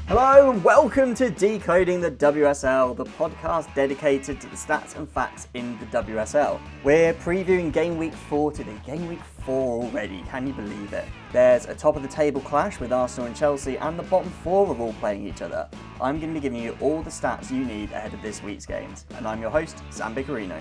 Hello and welcome to Decoding the WSL, the podcast dedicated to the stats and facts in the WSL. We're previewing Game Week 4 today. Game Week 4 already, can you believe it? There's a top of the table clash with Arsenal and Chelsea, and the bottom four are all playing each other. I'm going to be giving you all the stats you need ahead of this week's games, and I'm your host, Sam Biccarino.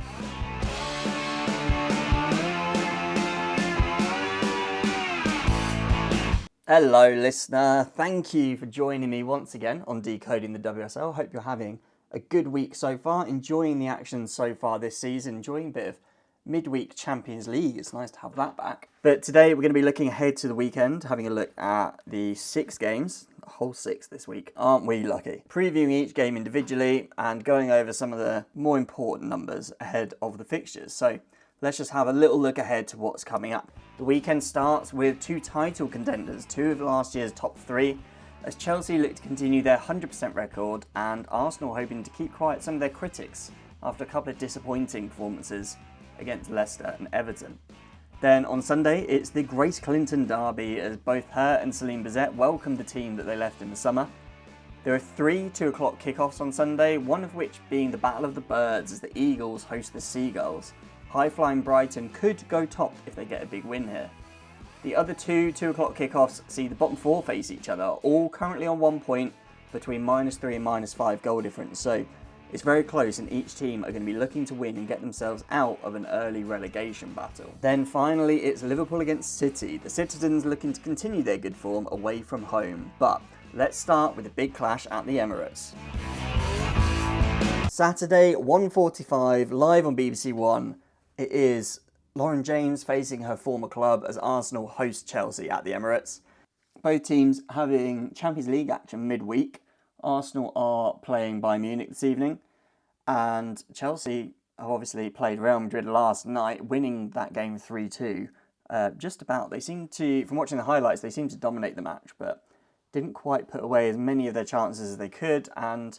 Hello listener, thank you for joining me once again on Decoding the WSL. Hope you're having a good week so far, enjoying the action so far this season, enjoying a bit of midweek Champions League. It's nice to have that back. But today we're going to be looking ahead to the weekend, having a look at the 6 games, a whole 6 this week. Aren't we lucky? Previewing each game individually and going over some of the more important numbers ahead of the fixtures. So let's just have a little look ahead to what's coming up. The weekend starts with 2 title contenders, 2 of last year's top 3, as Chelsea look to continue their 100% record and Arsenal hoping to keep quiet some of their critics after a couple of disappointing performances against Leicester and Everton. Then on Sunday, it's the Grace Clinton derby as both her and Celine Bizet welcome the team that they left in the summer. There are 3 2 o'clock kickoffs on Sunday, one of which being the Battle of the Birds as the Eagles host the Seagulls. High-flying Brighton could go top if they get a big win here. The other 2 2 o'clock kickoffs see the bottom 4 face each other, all currently on 1 point between -3 and -5 goal difference, so it's very close and each team are going to be looking to win and get themselves out of an early relegation battle. Then finally it's Liverpool against City, the Citizens looking to continue their good form away from home, but let's start with a big clash at the Emirates. Saturday 1:45 live on BBC One. It is Lauren James facing her former club as Arsenal host Chelsea at the Emirates. Both teams having Champions League action midweek. Arsenal are playing Bayern Munich this evening, and Chelsea have obviously played Real Madrid last night, winning that game 3-2. Just about. They seem to, from watching the highlights, they seem to dominate the match, but didn't quite put away as many of their chances as they could, and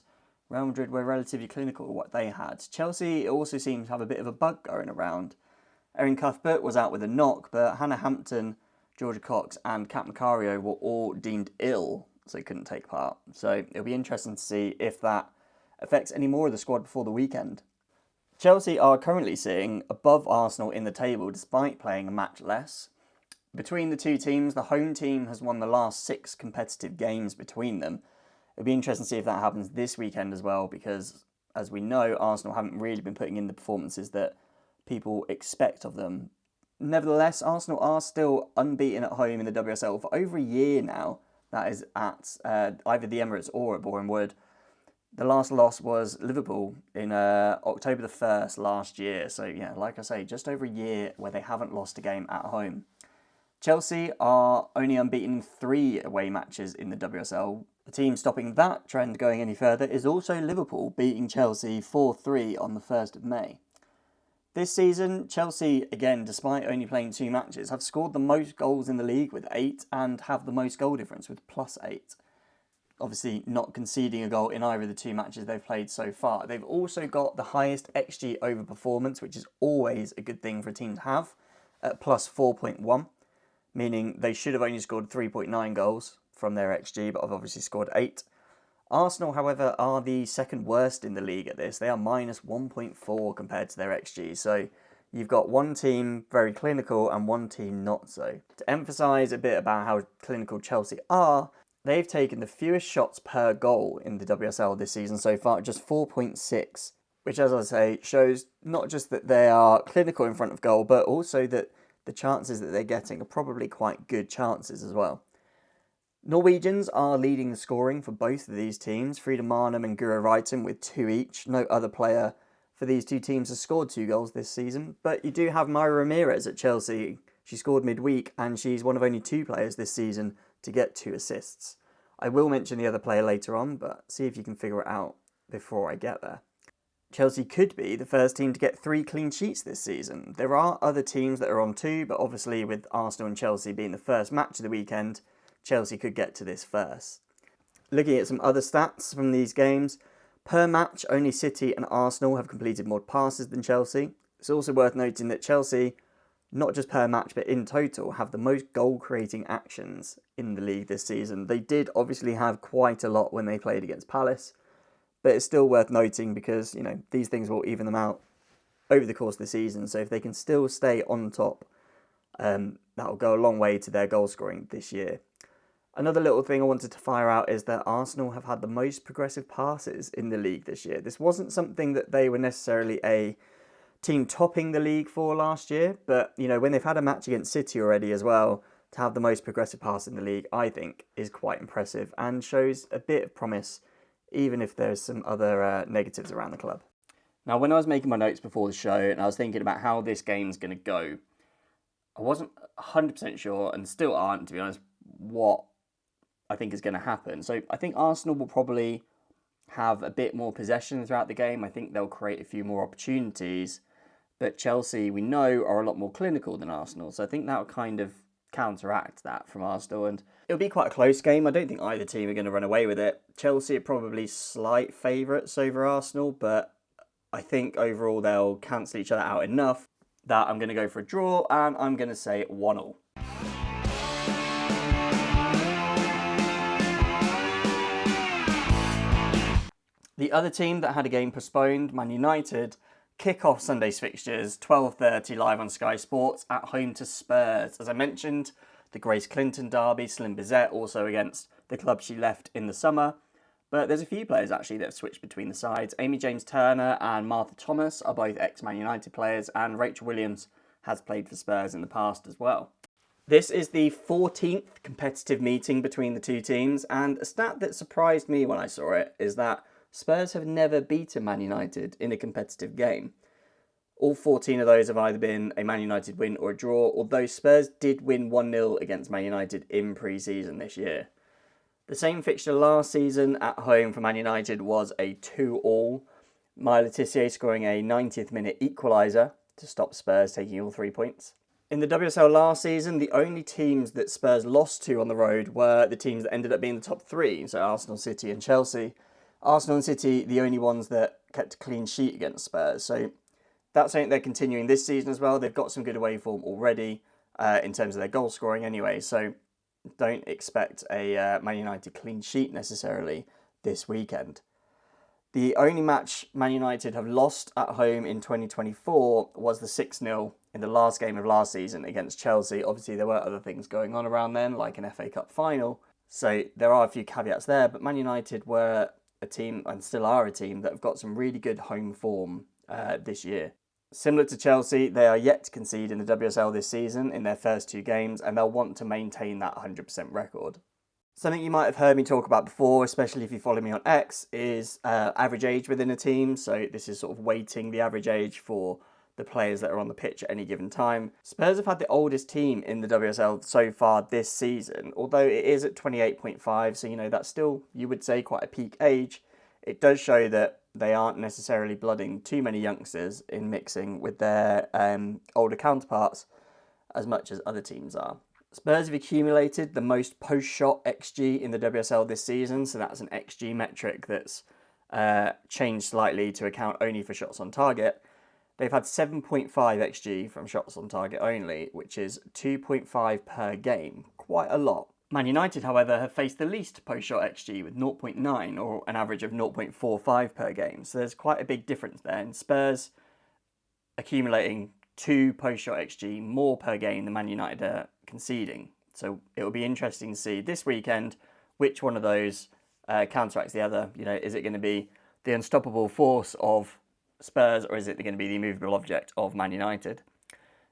Real Madrid were relatively clinical with what they had. Chelsea also seemed to have a bit of a bug going around. Erin Cuthbert was out with a knock, but Hannah Hampton, Georgia Cox and Kat Macario were all deemed ill, so they couldn't take part. So it'll be interesting to see if that affects any more of the squad before the weekend. Chelsea are currently sitting above Arsenal in the table despite playing a match less. Between the two teams, the home team has won the last 6 competitive games between them. It'll be interesting to see if that happens this weekend as well, because as we know, Arsenal haven't really been putting in the performances that people expect of them. Nevertheless, Arsenal are still unbeaten at home in the WSL for over a year now. That is at either the Emirates or at Boreham Wood. The last loss was Liverpool in October the 1st last year. So yeah, like I say, just over a year where they haven't lost a game at home. Chelsea are only unbeaten in 3 away matches in the WSL. The team stopping that trend going any further is also Liverpool, beating Chelsea 4-3 on the 1st of May. This season, Chelsea, again, despite only playing 2 matches, have scored the most goals in the league with 8 and have the most goal difference with +8. Obviously not conceding a goal in either of the 2 matches they've played so far. They've also got the highest XG over performance, which is always a good thing for a team to have, at +4.1, meaning they should have only scored 3.9 goals from their XG, but have obviously scored 8. Arsenal, however, are the second worst in the league at this. They are -1.4 compared to their XG. So you've got one team very clinical and one team not so. To emphasise a bit about how clinical Chelsea are, they've taken the fewest shots per goal in the WSL this season so far, just 4.6, which, as I say, shows not just that they are clinical in front of goal, but also that the chances that they're getting are probably quite good chances as well. Norwegians are leading the scoring for both of these teams, Frida Maanum and Guro Reiten with 2 each. No other player for these 2 teams has scored 2 goals this season, but you do have Myra Ramirez at Chelsea. She scored midweek and she's one of only 2 players this season to get 2 assists. I will mention the other player later on, but see if you can figure it out before I get there. Chelsea could be the first team to get 3 clean sheets this season. There are other teams that are on 2, but obviously with Arsenal and Chelsea being the first match of the weekend, Chelsea could get to this first. Looking at some other stats from these games, per match only City and Arsenal have completed more passes than Chelsea. It's also worth noting that Chelsea not just per match, but in total, have the most goal-creating actions in the league this season. They did obviously have quite a lot when they played against Palace, but it's still worth noting because, these things will even them out over the course of the season. So if they can still stay on top, that'll go a long way to their goal scoring this year. Another little thing I wanted to fire out is that Arsenal have had the most progressive passes in the league this year. This wasn't something that they were necessarily a team topping the league for last year, but when they've had a match against City already as well, to have the most progressive pass in the league, I think is quite impressive and shows a bit of promise, even if there's some other negatives around the club. Now, when I was making my notes before the show and I was thinking about how this game's going to go, I wasn't 100% sure, and still aren't, to be honest, what I think is going to happen. So I think Arsenal will probably have a bit more possession throughout the game. I think they'll create a few more opportunities. But Chelsea, we know, are a lot more clinical than Arsenal. So I think that will kind of counteract that from Arsenal. And it'll be quite a close game. I don't think either team are going to run away with it. Chelsea are probably slight favourites over Arsenal, but I think overall they'll cancel each other out enough that I'm going to go for a draw, and I'm going to say 1-1. The other team that had a game postponed, Man United, kick off Sunday's fixtures, 12:30 live on Sky Sports, at home to Spurs. As I mentioned, the Grace Clinton derby, Slim Bizet also against the club she left in the summer. But there's a few players actually that have switched between the sides. Amy James-Turner and Martha Thomas are both ex-Man United players, and Rachel Williams has played for Spurs in the past as well. This is the 14th competitive meeting between the two teams, and a stat that surprised me when I saw it is that Spurs have never beaten Man United in a competitive game. All 14 of those have either been a Man United win or a draw, although Spurs did win 1-0 against Man United in pre-season this year. The same fixture last season at home for Man United was a 2-2, Maya Le Tissier scoring a 90th minute equaliser to stop Spurs taking all 3 points. In the WSL last season, the only teams that Spurs lost to on the road were the teams that ended up being the top three, so Arsenal, City and Chelsea. Arsenal and City, the only ones that kept a clean sheet against Spurs, so that's something they're continuing this season as well. They've got some good away form already in terms of their goal scoring anyway, so don't expect a Man United clean sheet necessarily this weekend. The only match Man United have lost at home in 2024 was the 6-0 in the last game of last season against Chelsea. Obviously, there were other things going on around then, like an FA Cup final, so there are a few caveats there, but Man United were a team, and still are a team, that have got some really good home form this year. Similar to Chelsea, they are yet to concede in the WSL this season in their first two games, and they'll want to maintain that 100% record. Something you might have heard me talk about before, especially if you follow me on X, is average age within a team. So this is sort of weighting the average age for the players that are on the pitch at any given time. Spurs have had the oldest team in the WSL so far this season, although it is at 28.5, so that's still, you would say, quite a peak age. It does show that they aren't necessarily blooding too many youngsters in mixing with their older counterparts as much as other teams are. Spurs have accumulated the most post-shot XG in the WSL this season, so that's an XG metric that's changed slightly to account only for shots on target. They've had 7.5 XG from shots on target only, which is 2.5 per game, quite a lot. Man United, however, have faced the least post-shot XG with 0.9, or an average of 0.45 per game. So there's quite a big difference there. And Spurs accumulating 2 post-shot XG more per game than Man United are conceding. So it will be interesting to see this weekend which one of those counteracts the other. Is it going to be the unstoppable force of Spurs, or is it going to be the immovable object of Man United?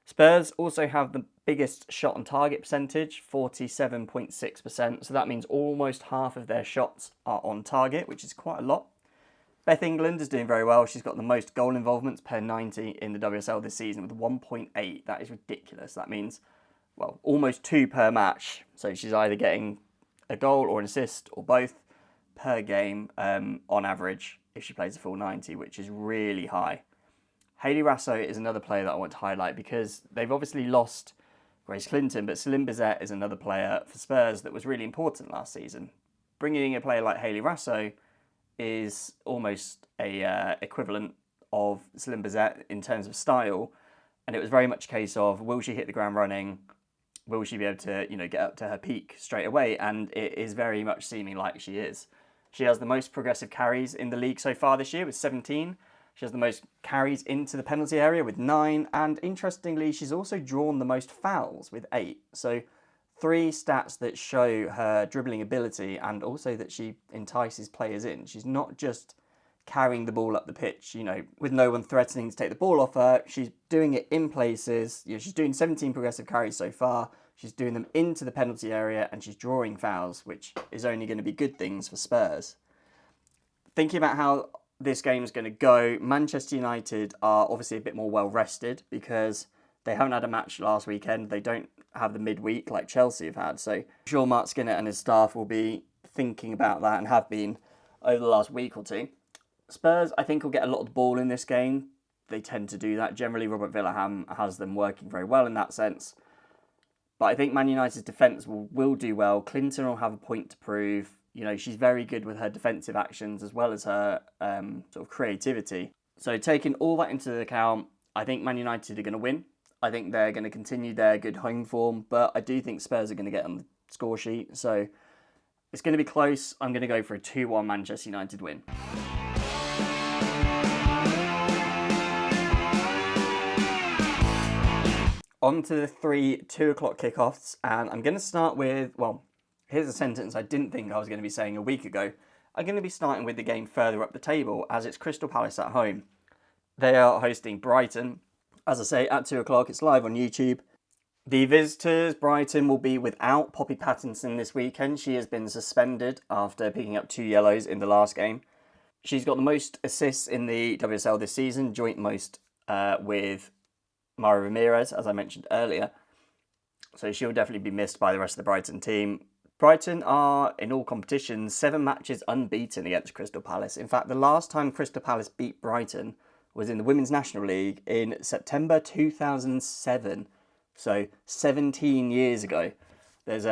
Spurs also have the biggest shot on target percentage, 47.6%. So that means almost half of their shots are on target, which is quite a lot. Beth England is doing very well. She's got the most goal involvements per 90 in the WSL this season with 1.8. That is ridiculous. That means, almost 2 per match. So she's either getting a goal or an assist or both per game on average if she plays a full 90, which is really high. Hayley Rasso is another player that I want to highlight because they've obviously lost Grace Clinton, but Slim Bizet is another player for Spurs that was really important last season. Bringing in a player like Hayley Rasso is almost a equivalent of Slim Bizet in terms of style, And it was very much a case of, will she hit the ground running? Will she be able to, get up to her peak straight away? And it is very much seeming like she is. She has the most progressive carries in the league so far this year with 17. She has the most carries into the penalty area with 9. And interestingly, she's also drawn the most fouls with 8. So 3 stats that show her dribbling ability and also that she entices players in. She's not just carrying the ball up the pitch, with no one threatening to take the ball off her. She's doing it in places. She's doing 17 progressive carries so far. She's doing them into the penalty area and she's drawing fouls, which is only going to be good things for Spurs. Thinking about how this game is going to go, Manchester United are obviously a bit more well rested because they haven't had a match last weekend. They don't have the midweek like Chelsea have had. So I'm sure Mark Skinner and his staff will be thinking about that and have been over the last week or two. Spurs, I think, will get a lot of the ball in this game. They tend to do that. Generally, Robert Villaham has them working very well in that sense. But I think Man United's defence will do well. Clinton will have a point to prove. She's very good with her defensive actions as well as her sort of creativity. So taking all that into account, I think Man United are going to win. I think they're going to continue their good home form. But I do think Spurs are going to get on the score sheet. So it's going to be close. I'm going to go for a 2-1 Manchester United win. On to the 3 2:00 kickoffs, and I'm going to start with, here's a sentence I didn't think I was going to be saying a week ago. I'm going to be starting with the game further up the table, as it's Crystal Palace at home. They are hosting Brighton. As I say, at 2 o'clock, it's live on YouTube. The visitors, Brighton, will be without Poppy Pattinson this weekend. She has been suspended after picking up 2 yellows in the last game. She's got the most assists in the WSL this season, joint most with Mara Ramirez, as I mentioned earlier. So she'll definitely be missed by the rest of the Brighton team. Brighton are, in all competitions, 7 matches unbeaten against Crystal Palace. In fact, the last time Crystal Palace beat Brighton was in the Women's National League in September 2007. So 17 years ago. There's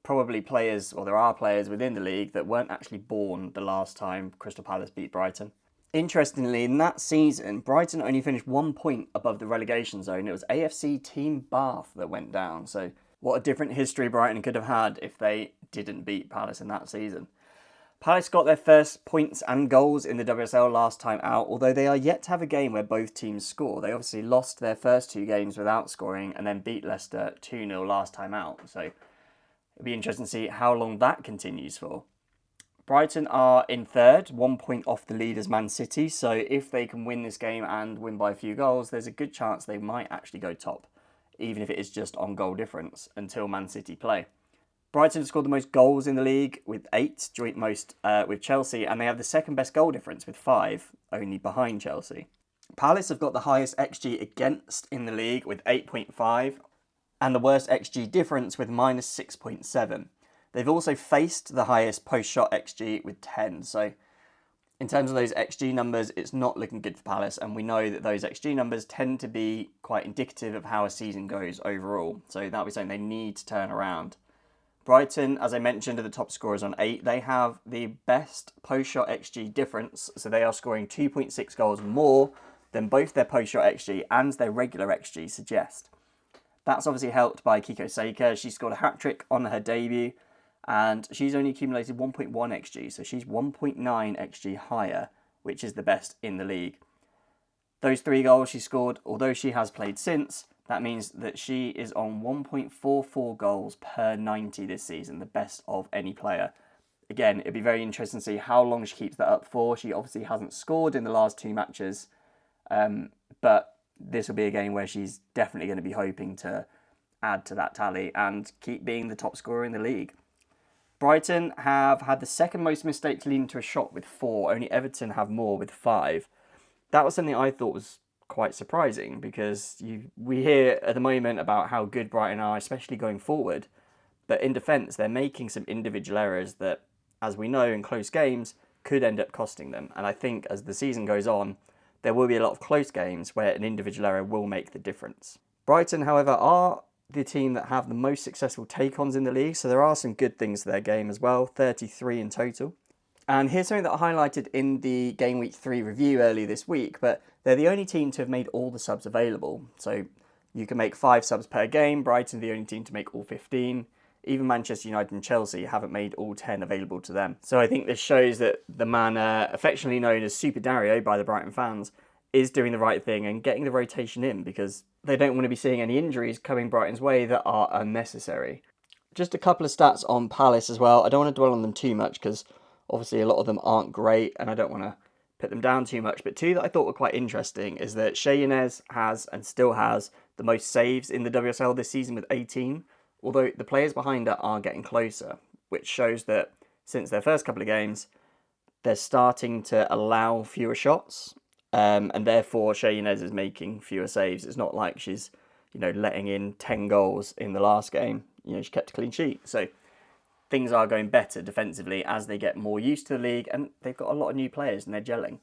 probably players, or there are players within the league that weren't actually born the last time Crystal Palace beat Brighton. Interestingly, in that season, Brighton only finished 1 point above the relegation zone. It was AFC Team Bath that went down. So what a different history Brighton could have had if they didn't beat Palace in that season. Palace got their first points and goals in the WSL last time out, although they are yet to have a game where both teams score. They obviously lost their first 2 games without scoring and then beat Leicester 2-0 last time out. So it'll be interesting to see how long that continues for. Brighton are in third, 1 point off the leaders Man City, so if they can win this game and win by a few goals, there's a good chance they might actually go top, even if it is just on goal difference, until Man City play. Brighton have scored the most goals in the league with 8, joint most with Chelsea, and they have the second best goal difference with 5, only behind Chelsea. Palace have got the highest XG against in the league with 8.5, and the worst XG difference with minus 6.7. They've also faced the highest post-shot XG with 10. So in terms of those XG numbers, it's not looking good for Palace. And we know that those XG numbers tend to be quite indicative of how a season goes overall. So that'll be something they need to turn around. Brighton, as I mentioned, are the top scorers on 8. They have the best post-shot XG difference. So they are scoring 2.6 goals more than both their post-shot XG and their regular XG suggest. That's obviously helped by Kiko Seika. She scored a hat-trick on her debut. And she's only accumulated 1.1 XG, so she's 1.9 XG higher, which is the best in the league. Those 3 goals she scored, although she has played since, that means that she is on 1.44 goals per 90 this season, the best of any player. Again, it'd be very interesting to see how long she keeps that up for. She obviously hasn't scored in the last 2 matches, but this will be a game where she's definitely going to be hoping to add to that tally and keep being the top scorer in the league. Brighton have had the second most mistakes leading to a shot with 4. Only Everton have more with 5. That was something I thought was quite surprising because we hear at the moment about how good Brighton are, especially going forward. But in defence, they're making some individual errors that, as we know in close games, could end up costing them. And I think as the season goes on, there will be a lot of close games where an individual error will make the difference. Brighton, however, are the team that have the most successful take-ons in the league, so there are some good things to their game as well, 33 in total. And here's something that I highlighted in the Gameweek 3 review earlier this week, but they're the only team to have made all the subs available. So you can make 5 subs per game. Brighton are the only team to make all 15. Even Manchester United and Chelsea haven't made all 10 available to them. So I think this shows that the man affectionately known as Super Dario by the Brighton fans is doing the right thing and getting the rotation in, because they don't want to be seeing any injuries coming Brighton's way that are unnecessary. Just a couple of stats on Palace as well. I don't want to dwell on them too much because obviously a lot of them aren't great and I don't want to put them down too much. But 2 that I thought were quite interesting is that Shea Yanez has and still has the most saves in the WSL this season with 18, although the players behind her are getting closer, which shows that since their first couple of games, they're starting to allow fewer shots, and therefore Shea Yanez is making fewer saves. It's not like she's, letting in 10 goals in the last game. She kept a clean sheet. So things are going better defensively as they get more used to the league, and they've got a lot of new players and they're gelling.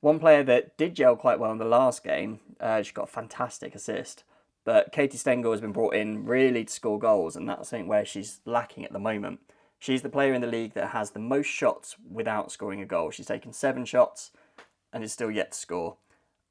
One player that did gel quite well in the last game, she got a fantastic assist, but Katie Stengel has been brought in really to score goals, and that's something where she's lacking at the moment. She's the player in the league that has the most shots without scoring a goal. She's taken 7 shots and is still yet to score.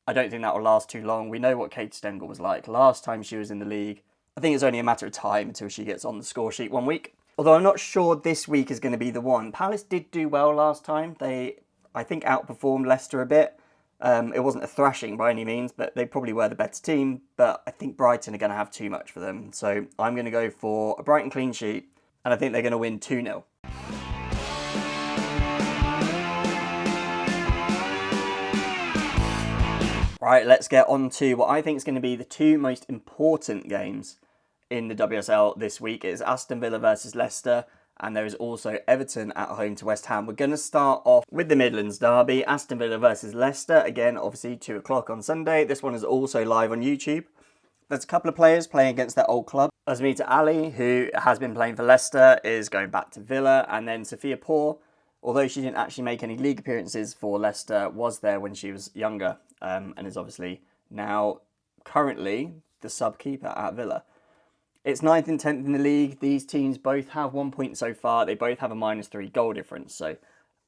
I don't think that will last too long. We know what Katie Stengel was like last time she was in the league. I think it's only a matter of time until she gets on the score sheet one week. Although I'm not sure this week is going to be the one. Palace did do well last time. They, I think, outperformed Leicester a bit. It wasn't a thrashing by any means, but they probably were the better team. But I think Brighton are going to have too much for them. So I'm going to go for a Brighton clean sheet, and I think they're going to win 2-0. Right, let's get on to what I think is going to be the 2 most important games in the WSL this week. It's Aston Villa versus Leicester, and there is also Everton at home to West Ham. We're going to start off with the Midlands derby, Aston Villa versus Leicester. Again, obviously 2 o'clock on Sunday. This one is also live on YouTube. There's a couple of players playing against their old club. Asmita Ali, who has been playing for Leicester, is going back to Villa, and then Sophia Poor, although she didn't actually make any league appearances for Leicester, was there when she was younger, and is obviously now currently the sub-keeper at Villa. It's 9th and 10th in the league. These teams both have 1 point so far. They both have a -3 goal difference. So,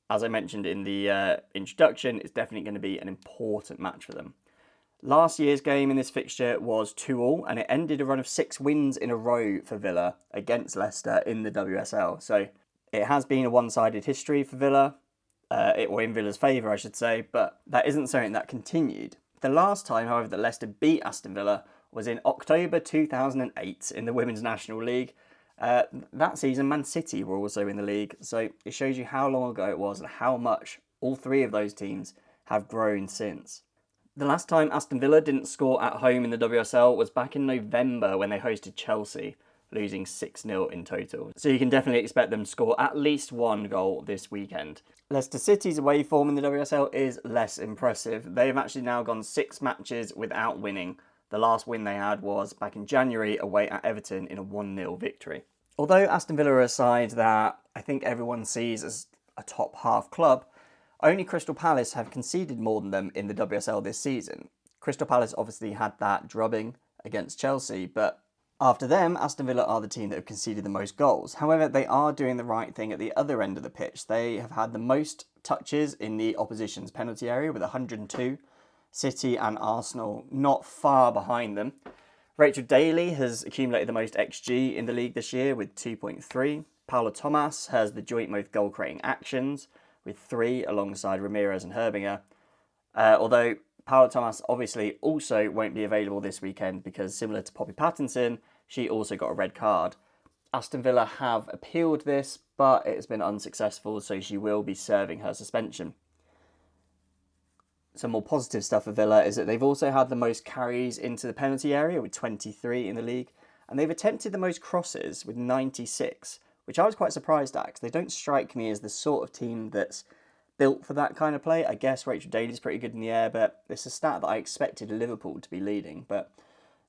as I mentioned in the introduction, it's definitely going to be an important match for them. Last year's game in this fixture was 2-2, and it ended a run of 6 wins in a row for Villa against Leicester in the WSL. So, it has been a one-sided history for Villa, or in Villa's favour, I should say, but that isn't something that continued. The last time, however, that Leicester beat Aston Villa was in October 2008 in the Women's National League. That season, Man City were also in the league, so it shows you how long ago it was and how much all 3 of those teams have grown since. The last time Aston Villa didn't score at home in the WSL was back in November when they hosted Chelsea, losing 6-0 in total. So you can definitely expect them to score at least 1 goal this weekend. Leicester City's away form in the WSL is less impressive. They've actually now gone 6 matches without winning. The last win they had was back in January away at Everton in a 1-0 victory. Although Aston Villa are a side that I think everyone sees as a top half club, only Crystal Palace have conceded more than them in the WSL this season. Crystal Palace obviously had that drubbing against Chelsea, but after them, Aston Villa are the team that have conceded the most goals. However, they are doing the right thing at the other end of the pitch. They have had the most touches in the opposition's penalty area with 102. City and Arsenal not far behind them. Rachel Daly has accumulated the most XG in the league this year with 2.3. Paula Thomas has the joint most goal-creating actions with 3 alongside Ramirez and Herbinger. Although Paula Thomas obviously also won't be available this weekend because, similar to Poppy Pattinson, she also got a red card. Aston Villa have appealed this, but it has been unsuccessful, so she will be serving her suspension. Some more positive stuff for Villa is that they've also had the most carries into the penalty area with 23 in the league, and they've attempted the most crosses with 96, which I was quite surprised at because they don't strike me as the sort of team that's built for that kind of play. I guess Rachel Daly's pretty good in the air, but it's a stat that I expected Liverpool to be leading. But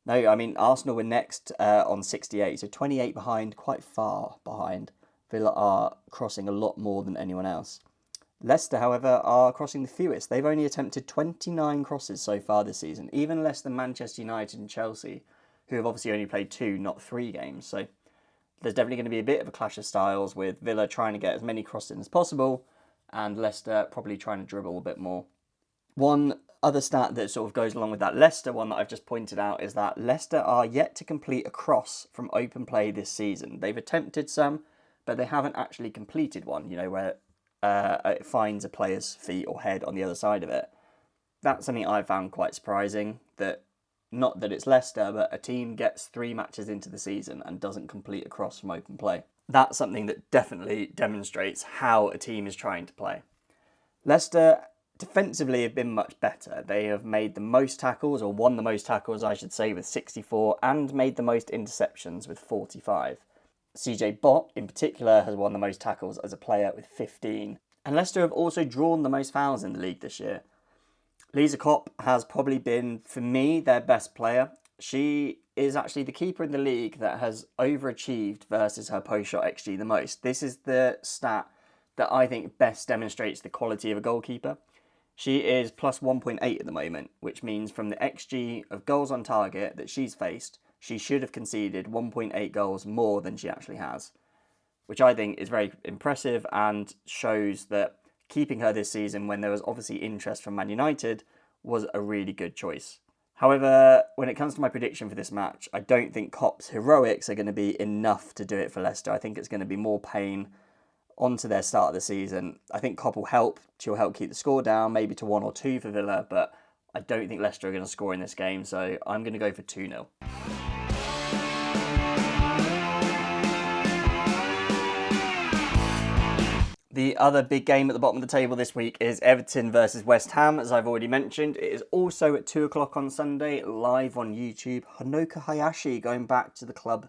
no, I mean, Arsenal were next on 68, so 28 behind, quite far behind. Villa are crossing a lot more than anyone else. Leicester, however, are crossing the fewest. They've only attempted 29 crosses so far this season, even less than Manchester United and Chelsea, who have obviously only played 2, not 3 games. So there's definitely going to be a bit of a clash of styles with Villa trying to get as many crosses in as possible, and Leicester probably trying to dribble a bit more. One other stat that sort of goes along with that Leicester one that I've just pointed out is that Leicester are yet to complete a cross from open play this season. They've attempted some, but they haven't actually completed one, where it finds a player's feet or head on the other side of it. That's something I found quite surprising, that not that it's Leicester, but a team gets 3 matches into the season and doesn't complete a cross from open play. That's something that definitely demonstrates how a team is trying to play. Leicester defensively have been much better. They have made the most tackles, or won the most tackles, I should say, with 64, and made the most interceptions with 45. CJ Bott, in particular, has won the most tackles as a player with 15. And Leicester have also drawn the most fouls in the league this year. Lisa Kopp has probably been, for me, their best player. She is actually the keeper in the league that has overachieved versus her post-shot XG the most. This is the stat that I think best demonstrates the quality of a goalkeeper. She is plus 1.8 at the moment, which means from the XG of goals on target that she's faced, she should have conceded 1.8 goals more than she actually has, which I think is very impressive and shows that keeping her this season, when there was obviously interest from Man United, was a really good choice. However, when it comes to my prediction for this match, I don't think Kopp's heroics are going to be enough to do it for Leicester. I think it's going to be more pain onto their start of the season. I think Kopp will help. She'll help keep the score down, maybe to 1 or 2 for Villa, but I don't think Leicester are going to score in this game, so I'm going to go for 2-0. The other big game at the bottom of the table this week is Everton versus West Ham, as I've already mentioned. It is also at 2 o'clock on Sunday, live on YouTube. Honoka Hayashi going back to the club,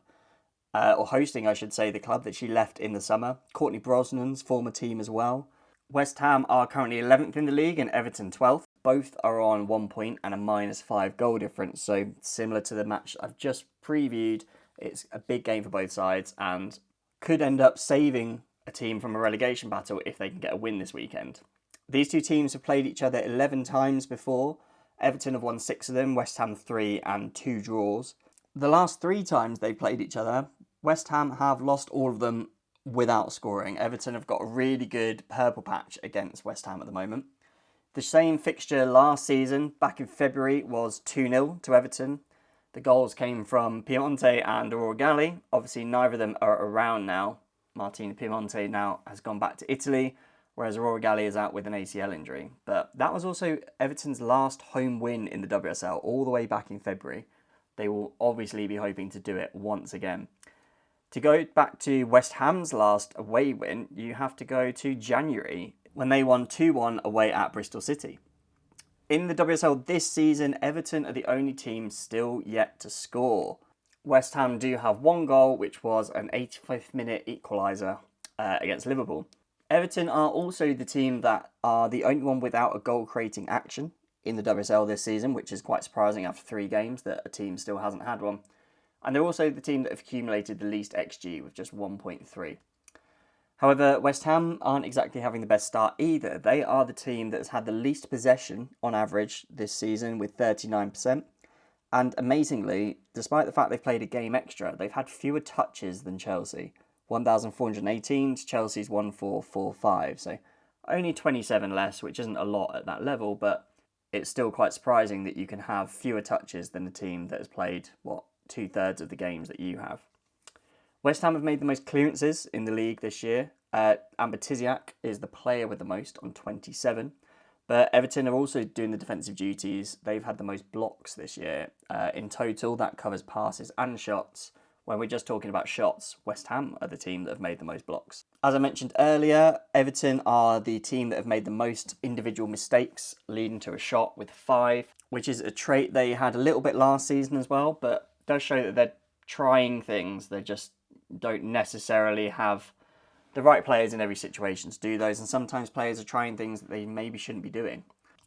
or hosting, I should say, the club that she left in the summer. Courtney Brosnan's former team as well. West Ham are currently 11th in the league and Everton 12th. Both are on 1 point and a -5 goal difference. So similar to the match I've just previewed, it's a big game for both sides and could end up saving a team from a relegation battle if they can get a win this weekend. These two teams have played each other 11 times before. Everton have won 6 of them, West Ham 3 and 2 draws. The last 3 times they've played each other, West Ham have lost all of them without scoring. Everton have got a really good purple patch against West Ham at the moment. The same fixture last season, back in February, was 2-0 to Everton. The goals came from Piemonte and Aurora Galli. Obviously, neither of them are around now. Martina Piemonte now has gone back to Italy, whereas Aurora Galli is out with an ACL injury. But that was also Everton's last home win in the WSL, all the way back in February. They will obviously be hoping to do it once again. To go back to West Ham's last away win, you have to go to January, when they won 2-1 away at Bristol City. In the WSL this season, Everton are the only team still yet to score. West Ham do have 1 goal, which was an 85th minute equaliser against Liverpool. Everton are also the team that are the only one without a goal-creating action in the WSL this season, which is quite surprising after 3 games that a team still hasn't had one. And they're also the team that have accumulated the least XG with just 1.3. However, West Ham aren't exactly having the best start either. They are the team that's had the least possession on average this season with 39%. And amazingly, despite the fact they've played a game extra, they've had fewer touches than Chelsea. 1,418 to Chelsea's 1,445. So only 27 less, which isn't a lot at that level, but it's still quite surprising that you can have fewer touches than a team that has played, 2/3 of the games that you have. West Ham have made the most clearances in the league this year. Amber Tiziak is the player with the most on 27. But Everton are also doing the defensive duties. They've had the most blocks this year. In total, that covers passes and shots. When we're just talking about shots, West Ham are the team that have made the most blocks. As I mentioned earlier, Everton are the team that have made the most individual mistakes, leading to a shot with 5, which is a trait they had a little bit last season as well, but does show that they're trying things. They just don't necessarily have the right players in every situation to do those, and sometimes players are trying things that they maybe shouldn't be doing.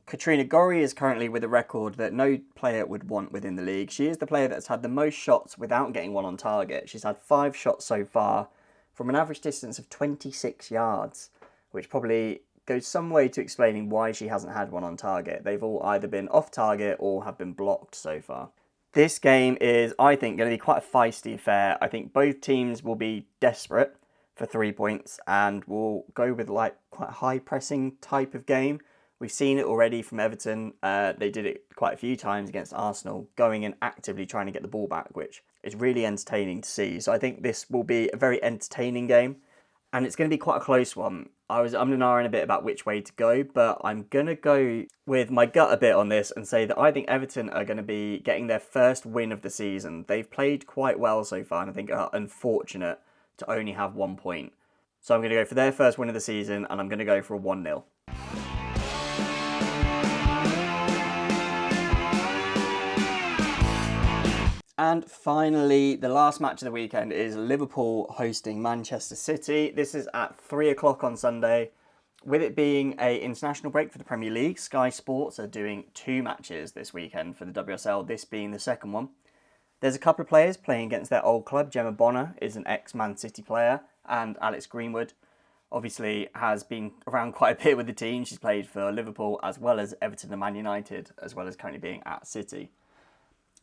Katrina Gorry is currently with a record that no player would want within the league. She is the player that's had the most shots without getting one on target. She's had 5 shots so far from an average distance of 26 yards, which probably goes some way to explaining why she hasn't had one on target. They've all either been off target or have been blocked so far. This game is, I think, going to be quite a feisty affair. I think both teams will be desperate. for 3 points and will go with like quite a high pressing type of game. We've seen it already from Everton. They did it quite a few times against Arsenal, going and actively trying to get the ball back, which is really entertaining to see. So I think this will be a very entertaining game, and it's going to be quite a close one. I'm ahhing a bit about which way to go, but I'm going to go with my gut a bit on this and say that I think Everton are going to be getting their first win of the season. They've played quite well so far, and I think are unfortunate to only have 1 point. So I'm going to go for their first win of the season, and I'm going to go for a 1-0. And finally, the last match of the weekend is Liverpool hosting Manchester City. This is at 3 o'clock on Sunday. With it being an international break for the Premier League, Sky Sports are doing 2 matches this weekend for the WSL, this being the second one. There's a couple of players playing against their old club. Gemma Bonner is an ex-Man City player, and Alex Greenwood obviously has been around quite a bit with the team. She's played for Liverpool as well as Everton and Man United, as well as currently being at City.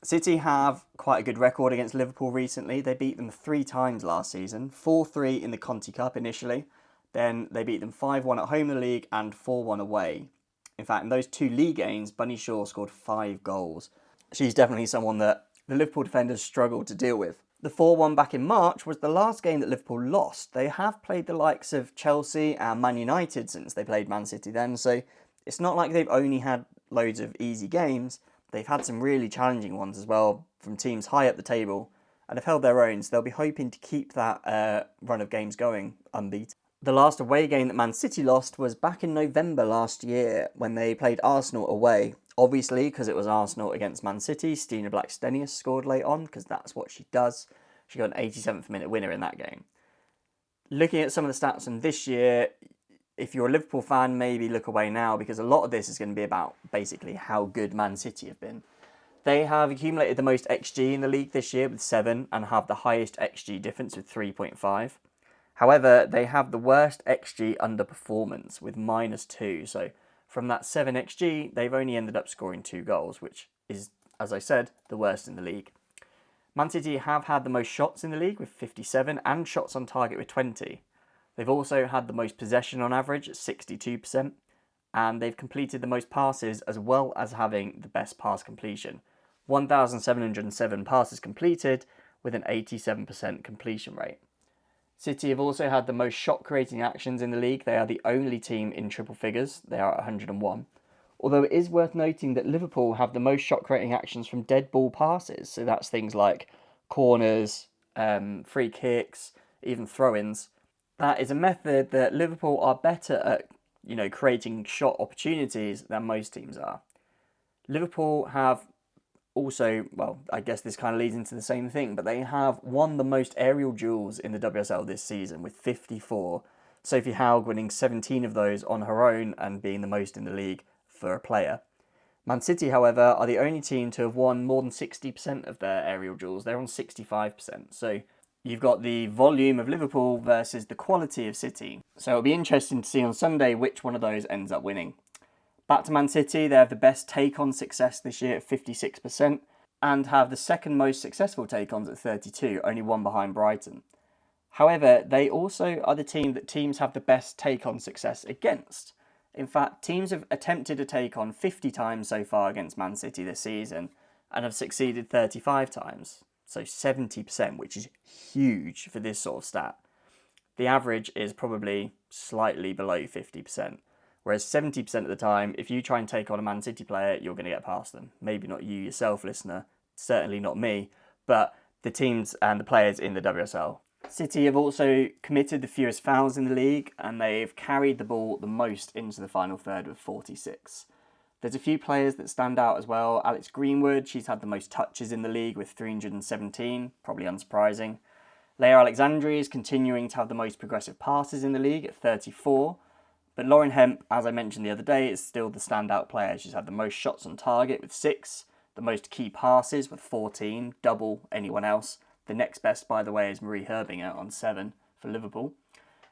City have quite a good record against Liverpool recently. They beat them 3 times last season, 4-3 in the Conti Cup initially. Then they beat them 5-1 at home in the league and 4-1 away. In fact, in those 2 league games, Bunny Shaw scored 5 goals. She's definitely someone that the Liverpool defenders struggled to deal with. The 4-1 back in March was the last game that Liverpool lost. They have played the likes of Chelsea and Man United since they played Man City then, so it's not like they've only had loads of easy games. They've had some really challenging ones as well from teams high up the table and have held their own, so they'll be hoping to keep that run of games going unbeaten. The last away game that Man City lost was back in November last year when they played Arsenal away. Obviously, because it was Arsenal against Man City, Stina Blackstenius scored late on because that's what she does. She got an 87th minute winner in that game. Looking at some of the stats from this year, if you're a Liverpool fan, maybe look away now because a lot of this is going to be about basically how good Man City have been. They have accumulated the most XG in the league this year with 7 and have the highest XG difference with 3.5. However, they have the worst XG underperformance with -2. So from that 7 XG, they've only ended up scoring 2 goals, which is, as I said, the worst in the league. Man City have had the most shots in the league with 57 and shots on target with 20. They've also had the most possession on average at 62%, and they've completed the most passes as well as having the best pass completion. 1,707 passes completed with an 87% completion rate. City have also had the most shot-creating actions in the league. They are the only team in triple figures. They are at 101. Although it is worth noting that Liverpool have the most shot-creating actions from dead ball passes. So that's things like corners, free kicks, even throw-ins. That is a method that Liverpool are better at, creating shot opportunities than most teams are. Liverpool have also, well, I guess this kind of leads into the same thing, but they have won the most aerial duels in the WSL this season with 54. Sophie Haug winning 17 of those on her own and being the most in the league for a player. Man City, however, are the only team to have won more than 60% of their aerial duels. They're on 65%. So you've got the volume of Liverpool versus the quality of City. So it'll be interesting to see on Sunday which one of those ends up winning. Back to Man City, they have the best take-on success this year at 56% and have the second most successful take-ons at 32, only one behind Brighton. However, they also are the team that teams have the best take-on success against. In fact, teams have attempted a take-on 50 times so far against Man City this season and have succeeded 35 times. So 70%, which is huge for this sort of stat. The average is probably slightly below 50%. Whereas 70% of the time, if you try and take on a Man City player, you're going to get past them. Maybe not you yourself, listener. Certainly not me. But the teams and the players in the WSL. City have also committed the fewest fouls in the league, and they've carried the ball the most into the final third with 46. There's a few players that stand out as well. Alex Greenwood, she's had the most touches in the league with 317, probably unsurprising. Leah Alexandri is continuing to have the most progressive passes in the league at 34. But Lauren Hemp, as I mentioned the other day, is still the standout player. She's had the most shots on target with 6, the most key passes with 14, double anyone else. The next best, by the way, is Marie Herbinger on 7 for Liverpool.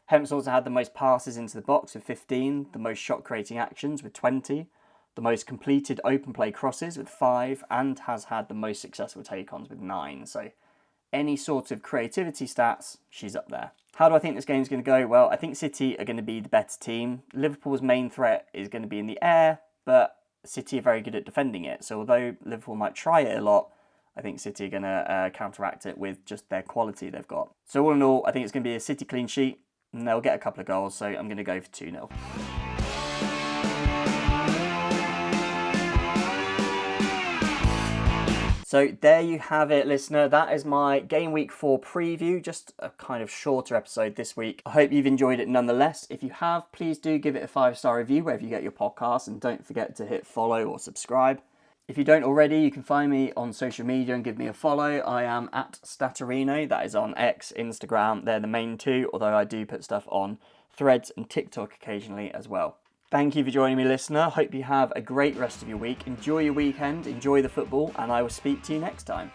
Hemp's also had the most passes into the box with 15, the most shot-creating actions with 20, the most completed open play crosses with 5, and has had the most successful take-ons with 9. So any sort of creativity stats, she's up there. How do I think this game's going to go? Well, I think City are going to be the better team. Liverpool's main threat is going to be in the air, but City are very good at defending it. So although Liverpool might try it a lot, I think City are going to counteract it with just their quality they've got. So all in all, I think it's going to be a City clean sheet, and they'll get a couple of goals, so I'm going to go for 2-0. So there you have it, listener. That is my Game Week 4 preview, just a kind of shorter episode this week. I hope you've enjoyed it nonetheless. If you have, please do give it a 5-star review wherever you get your podcasts, and don't forget to hit follow or subscribe. If you don't already, you can find me on social media and give me a follow. I am at Stattorino. That is on X, Instagram. They're the main two, although I do put stuff on Threads and TikTok occasionally as well. Thank you for joining me, listener. Hope you have a great rest of your week. Enjoy your weekend, enjoy the football, and I will speak to you next time.